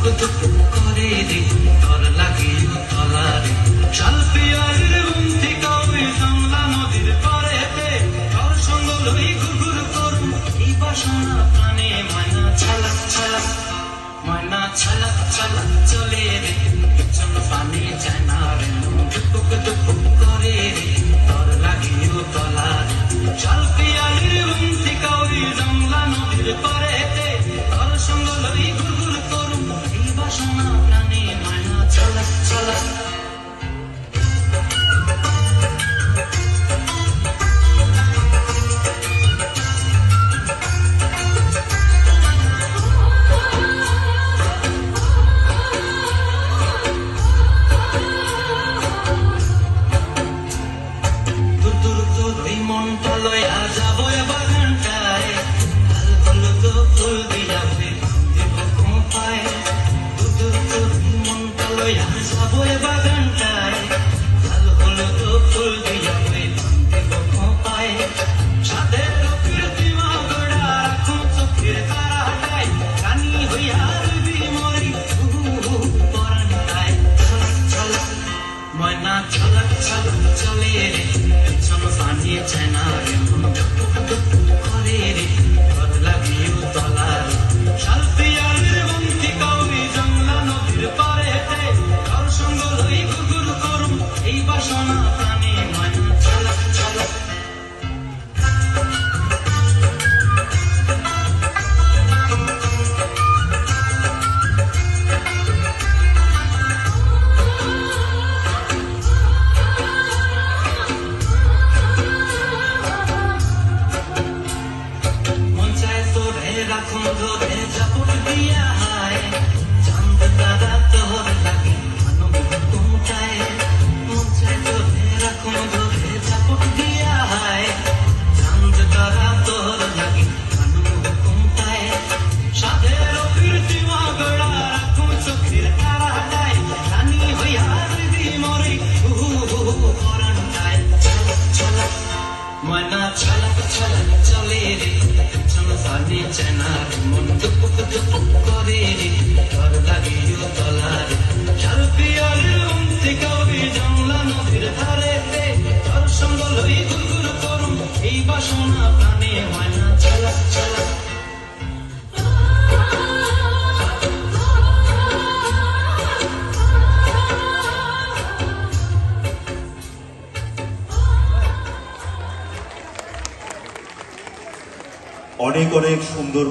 করে রে তর লাগে তলারে শাল পিয়ারের গুন্থি কাউরি জামলা নদীর পারেতে তোর সঙ্গ লই ঘুরঘুর করুম এই বাসনা প্রাণে ময়না ছালাক ছালাক ময়না ছালাক ছালাক চলে রে পিছন পানে যায় না রে দুপুক দুপুক করে রে তর লাগে তলারে শাল পিয়ারের গুন্থি কাউরি জামলা নদীর পারেতে তোর সঙ্গ লই ঘুরঘুর করুম এই বাসনা প্রাণে ময়না ছালাক ছালাক মনটা লয়া যাবো বাগানটায় লাল হলুদ ফুল দিয়াবে দেব খোঁপায় দুদুর মনটা লয়া যাবো বাগানটায় লাল হলুদ ফুল দিয়াবে দেব খোঁপায় সাদের কীর্তিমা গোড়া রাখো চোখের তারাটায় রানী হইয়া রবি মরি পরানটায় ছলক ছলক ময়না ছলক ছলক চলে রে পিছন পানি চায় না রে মন দুপুক দুপুক করে রে তর লাগে তলারে শাল পিয়ারের গুন্থি কাউরি জামলা নদীর পারেতে তোর সঙ্গ লই ঘুরঘুর করুম এই বাসনা প্রাণে ময়না ছলক ছলক রাখুন ধরে জাপট দিয়া হায় চাঁদ তারা তোর লাগে মানব ঘুমটায় মন চায় ধরে রাখুন ধরে জাপট দিয়া হায় চাঁদ তারা তোর লাগে মানব ঘুমটায় সাধের কীর্তিমা গড়া রাখুন চোখের তারাটায় রানী হইয়া রবি মরি পরানটায় ছলক ছলক ময়না ছলক ছলক চলে রে পানি চায় না মন দুপুক দুপুক করে রে তর লাগে তলারে শাল পিয়ারের গুন্থি কাউরি জামলা নদীর ধারেতে তোর সঙ্গ লই ঘুরঘুর করুম এই বাসনা প্রাণে ময়না ছলক ছলক অনেক অনেক সুন্দর